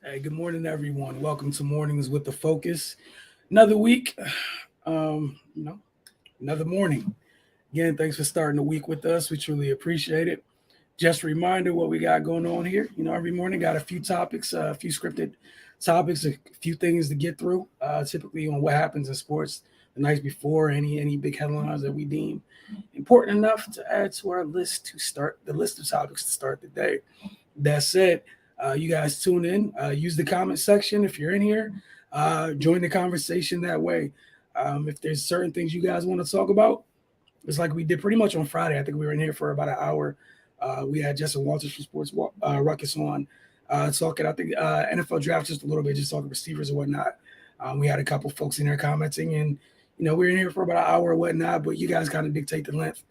Hey, good morning, everyone. Welcome to Mornings with the Focus. Another week, um, you know, another morning. Again, thanks for starting the week with us. We truly appreciate it. Just a reminder what we got going on here. Every morning got a few topics, a few scripted topics, a few things to get through. Typically on what happens in sports the night before, any big headlines that we deem important enough to add to our list to start the list of topics to start the day. That said, you guys tune in, use the comment section if you're in here, join the conversation that way. If there's certain things you guys want to talk about, it's like we did pretty much on Friday. I think we were in here for about an hour. We had Justin Walters from Sports Ruckus on talking, I think, NFL draft just a little bit, just talking receivers and whatnot. We had a couple folks in there commenting, and we were in here for about an hour or whatnot. But you guys kind of dictate the length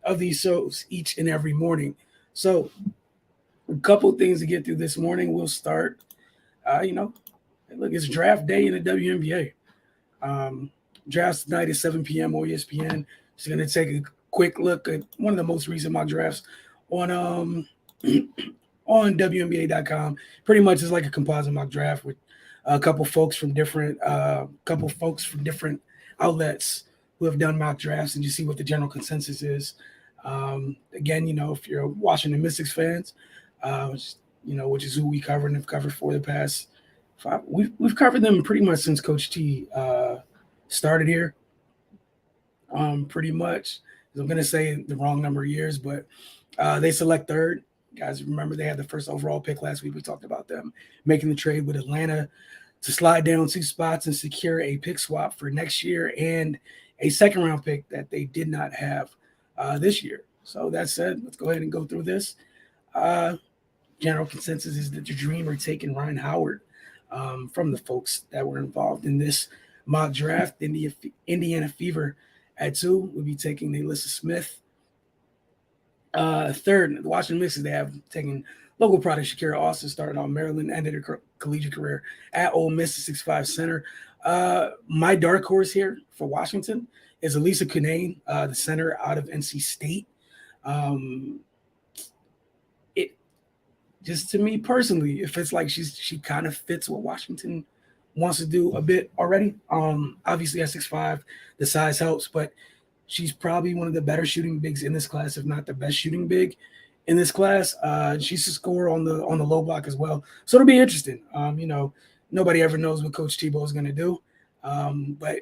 of these shows each and every morning. So a couple things to get through this morning. We'll start. Look, it's draft day in the WNBA. Drafts tonight at 7 p.m. on ESPN. Just going to take a quick look at one of the most recent mock drafts on on WNBA.com. Pretty much it's like a composite mock draft with a couple folks from different outlets who have done mock drafts, and you see what the general consensus is. Again, if you're Washington Mystics fans, which is who we cover and have covered for the past five. We've covered them pretty much since Coach T started here. Pretty much. I'm gonna say the wrong number of years, but they select third. Guys, remember they had the first overall pick last week. We talked about them making the trade with Atlanta to slide down 2 spots and secure a pick swap for next year and a second round pick that they did not have this year. So that said, let's go ahead and go through this. General consensus is that the Dream are taking Ryan Howard from the folks that were involved in this mock draft. Indiana Fever at 2 would be taking Elisa Smith. Third, the Washington Mystics, they have taken local product Shakira Austin, started on Maryland, ended her collegiate career at Ole Miss, 6'5" center. My dark horse here for Washington is Elisa Cunanan, the center out of NC State. It just to me personally, if it's like she kind of fits what Washington wants to do a bit already. Obviously at 6'5", the size helps, but she's probably one of the better shooting bigs in this class, if not the best shooting big in this class. She's a scorer on the low block as well, so it'll be interesting. Nobody ever knows what Coach Tebow is going to do, but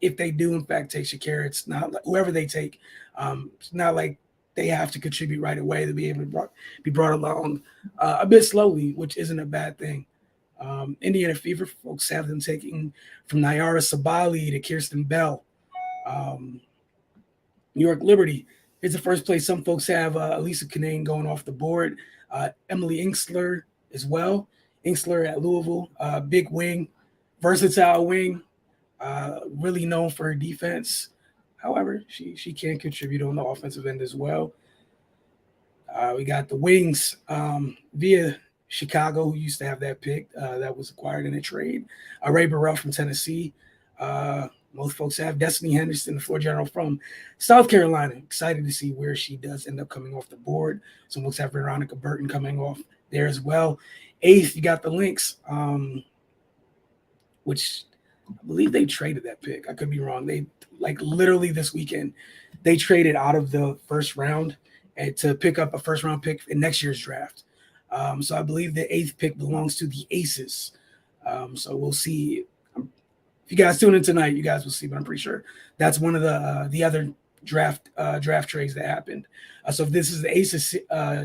if they do in fact take Shakira, it's not like whoever they take. It's not like they have to contribute right away to be able to be brought along a bit slowly, which isn't a bad thing. Indiana Fever folks have them taking from Nyara Sabali to Kirsten Bell. New York Liberty is the first place. Some folks have Elisa Cunanan going off the board. Emily Inksler as well. Inksler at Louisville, big wing, versatile wing, really known for her defense. However, she can contribute on the offensive end as well. We got the Wings via Chicago, who used to have that pick that was acquired in a trade. Ray Burrell from Tennessee. Most folks have Destiny Henderson, the floor general from South Carolina. Excited to see where she does end up coming off the board. Some folks have Veronica Burton coming off there as well. 8th, you got the Lynx, which I believe they traded that pick. I could be wrong. They literally this weekend, they traded out of the first round and to pick up a first round pick in next year's draft. So I believe the 8th pick belongs to the Aces. So we'll see. If you guys tune in tonight, you guys will see, but I'm pretty sure that's one of the other draft trades that happened. So if this is the Aces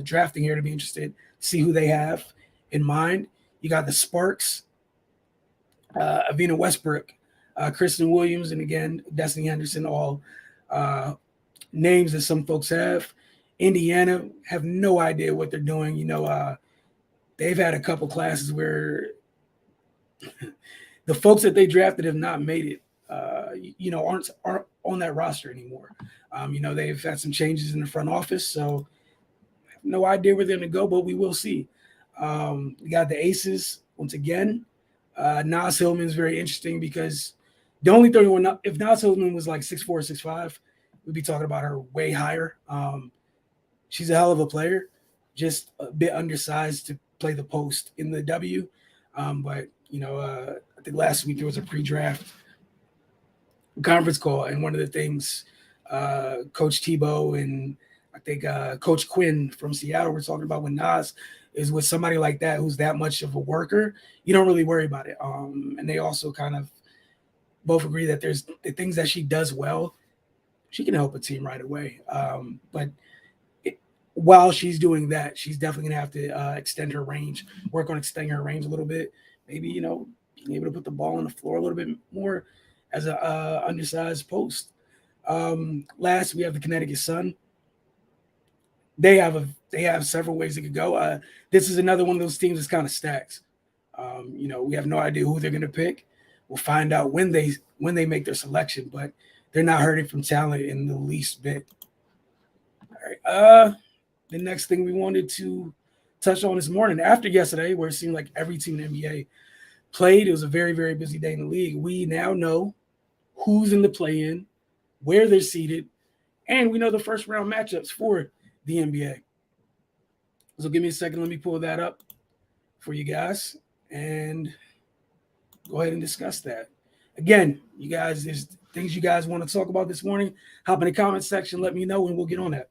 drafting here, to be interested, see who they have in mind. You got the Sparks, Avina Westbrook, Kristen Williams, and again, Destiny Henderson, all names that some folks have. Indiana have no idea what they're doing. They've had a couple classes where the folks that they drafted have not made it, aren't on that roster anymore. They've had some changes in the front office, so I have no idea where they're going to go, but we will see. We got the Aces once again. Nas Hillman is very interesting because the only 31, if Nas Hillman was like 6'4", 6'5", we'd be talking about her way higher. She's a hell of a player, just a bit undersized to play the post in the W. But I think last week there was a pre-draft conference call, and one of the things Coach Tebow and I think Coach Quinn from Seattle were talking about with Nas is with somebody like that who's that much of a worker, you don't really worry about it. And they also kind of both agree that there's the things that she does well, she can help a team right away. But while she's doing that, she's definitely going to have to extend her range, work on extending her range a little bit. Maybe, being able to put the ball on the floor a little bit more as a undersized post. Last, we have the Connecticut Sun. They have several ways it could go. This is another one of those teams that's kind of stacks. We have no idea who they're going to pick. We'll find out when they make their selection, but they're not hurting from talent in the least bit. All right. The next thing we wanted to touch on this morning, after yesterday, where it seemed like every team in the NBA played, it was a very, very busy day in the league. We now know who's in the play-in, where they're seated, and we know the first round matchups for the NBA. So give me a second. Let me pull that up for you guys and go ahead and discuss that. Again, you guys, there's things you guys want to talk about this morning. Hop in the comment section. Let me know, and we'll get on that.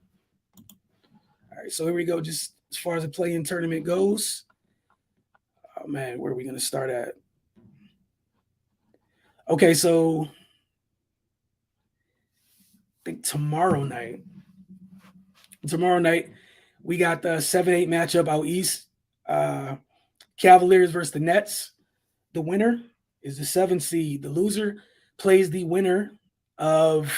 All right, so here we go. Just as far as the play-in tournament goes. Oh, man, where are we going to start at? Okay, so I think tomorrow night, we got the 7-8 matchup out east. Cavaliers versus the Nets. The winner is the 7 seed. The loser plays the winner of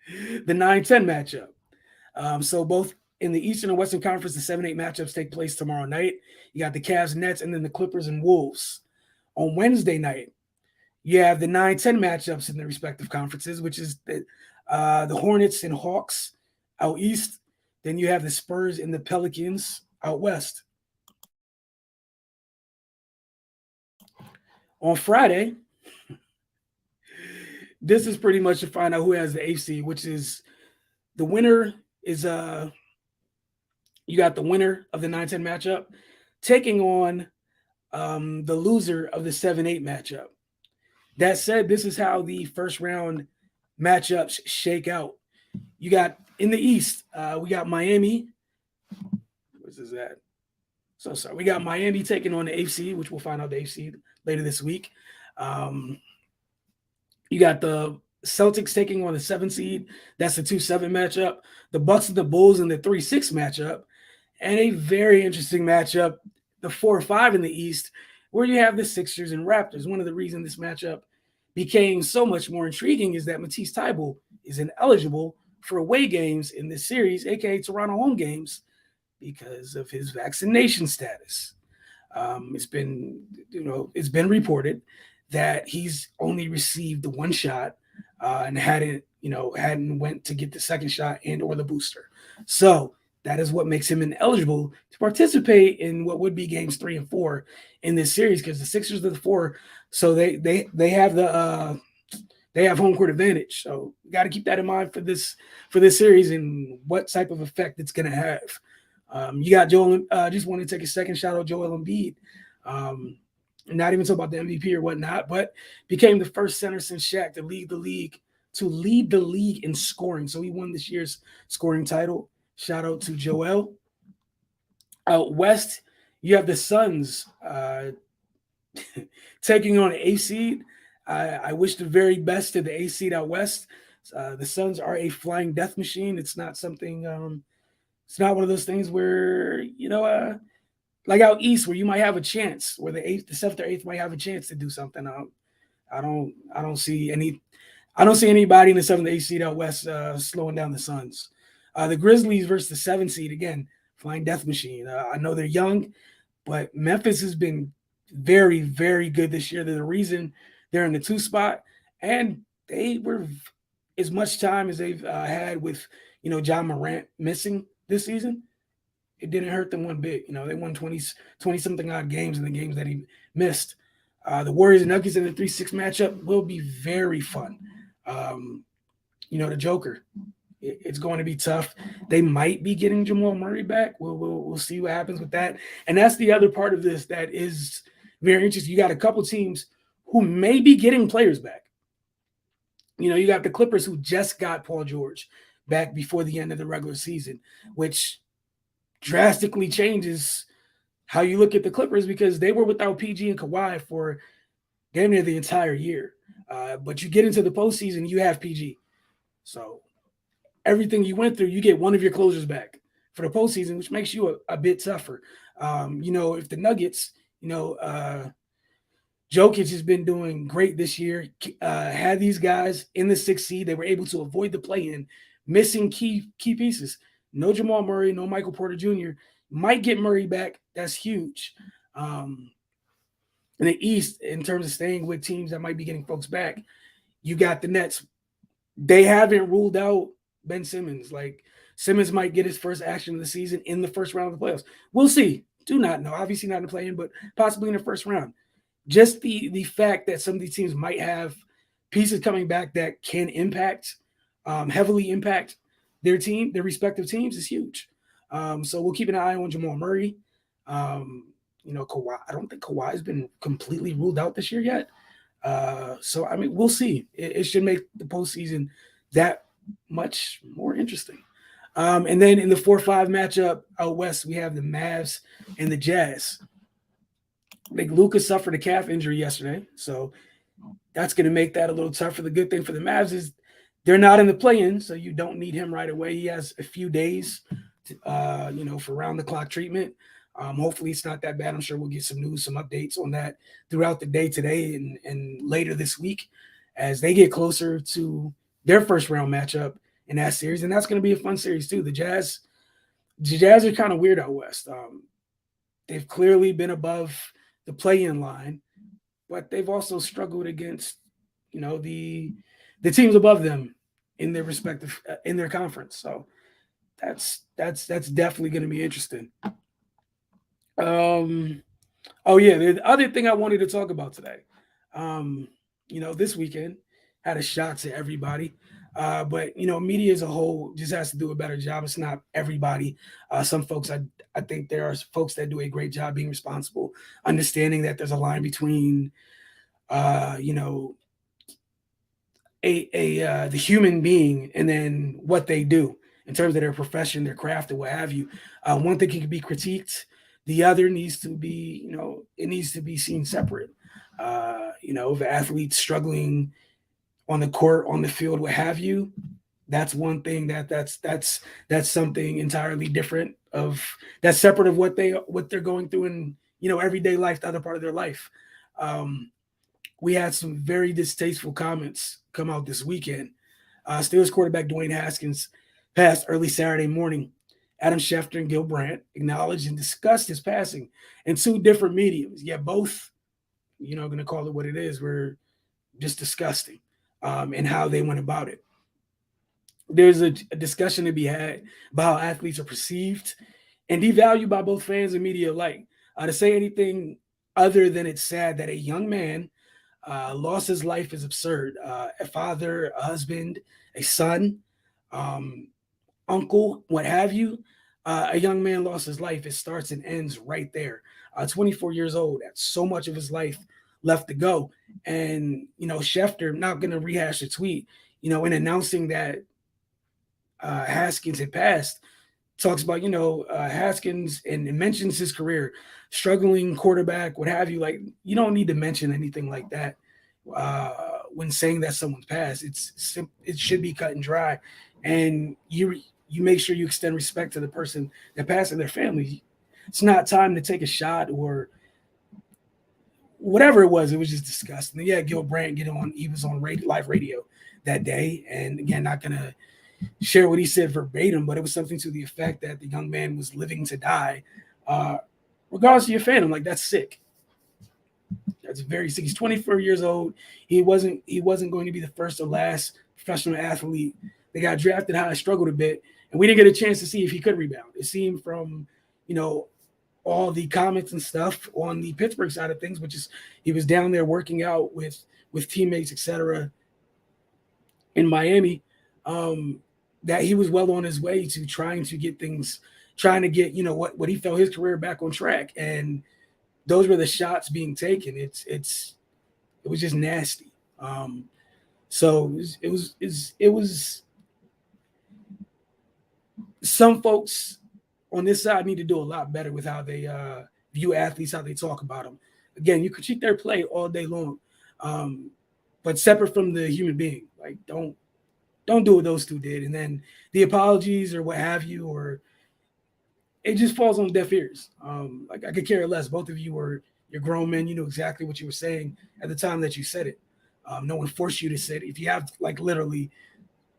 the 9-10 matchup. So both in the Eastern and Western Conference, the 7-8 matchups take place tomorrow night. You got the Cavs, Nets, and then the Clippers and Wolves. On Wednesday night, you have the 9-10 matchups in the respective conferences, which is the Hornets and Hawks out east. Then you have the Spurs and the Pelicans out west. On Friday, this is pretty much to find out who has the AC, which is the winner is you got the winner of the 9-10 matchup taking on the loser of the 7-8 matchup. That said, this is how the first round matchups shake out. You got in the East, we got Miami. Where's this at? So sorry. We got Miami taking on the AC, which we'll find out the AC later this week. You got the Celtics taking on the 7 seed. That's the 2-7 matchup. The Bucks and the Bulls in the 3-6 matchup. And a very interesting matchup, the 4-5 in the East, where you have the Sixers and Raptors. One of the reasons this matchup became so much more intriguing is that Matisse Thybulle is ineligible for away games in this series, aka Toronto home games, because of his vaccination status. It's been reported that he's only received the 1 shot and hadn't went to get the 2nd shot and or the booster. So that is what makes him ineligible to participate in what would be games 3 and 4 in this series, because the Sixers are the 4, so they have home court advantage. So you got to keep that in mind for this series and what type of effect it's going to have. You got Joel. Just want to take a second, shout out Joel Embiid. Not even talk about the MVP or whatnot, but became the first center since Shaq to lead the league in scoring. So he won this year's scoring title. Shout out to Joel. Out west, you have the Suns taking on an A seed. I wish the very best to the A seed out west. The Suns are a flying death machine. It's not something. It's not one of those things where like out east, where you might have a chance, where the 7th or 8th might have a chance to do something. I don't see anybody in the 7th or 8th seed out west slowing down the Suns. The Grizzlies versus the 7 seed, again, flying death machine. I know they're young, but Memphis has been very, very good this year. They're the reason they're in the 2 spot, and they were as much time as they've had with John Morant missing this season. It didn't hurt them one bit. They won 20 something odd games in the games that he missed. The Warriors and Nuggets in the 3-6 matchup will be very fun. The Joker. It's going to be tough. They might be getting Jamal Murray back. We'll see what happens with that. And that's the other part of this that is very interesting. You got a couple teams who may be getting players back. You got the Clippers who just got Paul George back before the end of the regular season, which drastically changes how you look at the Clippers because they were without PG and Kawhi for damn near the entire year. But you get into the postseason, you have PG. So everything you went through, you get one of your closers back for the postseason, which makes you a bit tougher. If the Nuggets, Jokic has been doing great this year. Had these guys in the 6th seed, they were able to avoid the play-in, missing key pieces. No Jamal Murray, no Michael Porter Jr. Might get Murray back. That's huge. In the East, in terms of staying with teams that might be getting folks back, you got the Nets. They haven't ruled out Ben Simmons. Like, Simmons might get his first action of the season in the first round of the playoffs. We'll see. Do not know. Obviously not in the play-in, but possibly in the first round. Just the fact that some of these teams might have pieces coming back that can heavily impact their respective teams is huge. So we'll keep an eye on Jamal Murray. Kawhi. I don't think Kawhi has been completely ruled out this year yet. So we'll see. It should make the postseason that much more interesting. And then in the 4-5 matchup out west, we have the Mavs and the Jazz. Like, Luka suffered a calf injury yesterday, so that's going to make that a little tougher. The good thing for the Mavs is they're not in the play-in, so you don't need him right away. He has a few days, for round-the-clock treatment. Hopefully it's not that bad. I'm sure we'll get some news, some updates on that throughout the day today and later this week as they get closer to their first-round matchup in that series, and that's going to be a fun series too. The Jazz are kind of weird out west. They've clearly been above the play-in line, but they've also struggled against, the teams above them in their respective in their conference. So that's definitely going to be interesting. The other thing I wanted to talk about today, this weekend had a shock to everybody. But media as a whole just has to do a better job. It's not everybody. Some folks, I think there are folks that do a great job being responsible, understanding that there's a line between, the human being and then what they do in terms of their profession, their craft, or what have you. One thing can be critiqued. The other needs to be, it needs to be seen separate. If an athlete's struggling on the court, on the field, what have you, that's one thing that's something entirely different that's separate of what they're going through in, everyday life, the other part of their life. We had some very distasteful comments come out this weekend. Steelers quarterback Dwayne Haskins passed early Saturday morning. Adam Schefter and Gil Brandt acknowledged and discussed his passing in two different mediums. Yet both, going to call it what it is, were just disgusting. And how they went about it. There's a discussion to be had about how athletes are perceived and devalued by both fans and media alike. To say anything other than it's sad that a young man lost his life is absurd. A father, a husband, a son, uncle, what have you. A young man lost his life. It starts and ends right there. 24 years old. That's so much of his life left to go. And, Schefter, not going to rehash the tweet, in announcing that Haskins had passed, talks about, Haskins and mentions his career, struggling quarterback, what have you. Like, you don't need to mention anything like that when saying that someone's passed. It should be cut and dry. And you make sure you extend respect to the person that passed and their family. It's not time to take a shot or whatever it was just disgusting. Yeah, Gil Brandt he was on live radio that day. And again, not going to share what he said verbatim, but it was something to the effect that the young man was living to die. Regardless of your fandom, like, that's sick. That's very sick. He's 24 years old. He wasn't going to be the first or last professional athlete that got drafted high, struggled a bit, and we didn't get a chance to see if he could rebound. It seemed from, all the comments and stuff on the Pittsburgh side of things, which is he was down there working out with teammates, etc. in Miami, that he was well on his way to trying to get what he felt his career back on track. And those were the shots being taken. It was just nasty. So it was some folks on this side need to do a lot better with how they view athletes, how they talk about them. Again, you critique their play all day long, but separate from the human being. Like don't do what those two did, and then the apologies or what have you, or it just falls on deaf ears. Like I could care less. Both of you were you're grown men. You know exactly what you were saying at the time that you said it. No one forced you to say it. If you have like literally,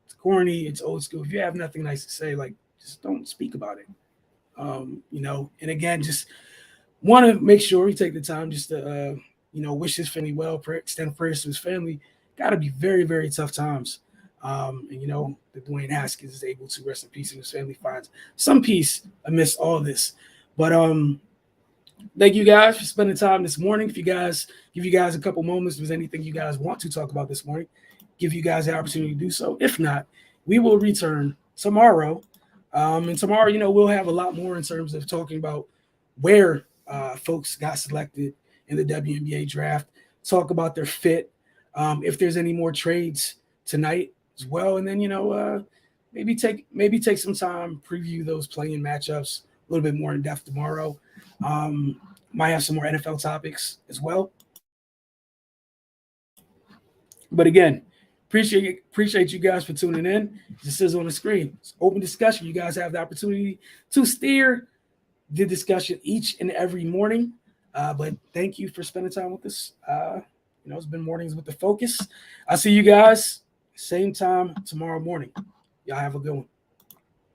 it's corny, it's old school. If you have nothing nice to say, like just don't speak about it. And again, just want to make sure we take the time just to, wish his family well, extend prayers to his family. Got to be very, very tough times. That Dwayne Haskins is able to rest in peace and his family finds some peace amidst all this. But thank you guys for spending time this morning. If you guys give you guys a couple moments, if there's anything you guys want to talk about this morning, give you guys the opportunity to do so. If not, we will return tomorrow. And tomorrow, we'll have a lot more in terms of talking about where folks got selected in the WNBA draft, talk about their fit, if there's any more trades tonight as well. And then, maybe take some time, preview those play-in matchups a little bit more in depth tomorrow. Might have some more NFL topics as well. But again, appreciate you guys for tuning in. This is on the screen. It's open discussion. You guys have the opportunity to steer the discussion each and every morning. But thank you for spending time with us. It's been Mornings with the Focus. I'll see you guys same time tomorrow morning. Y'all have a good one.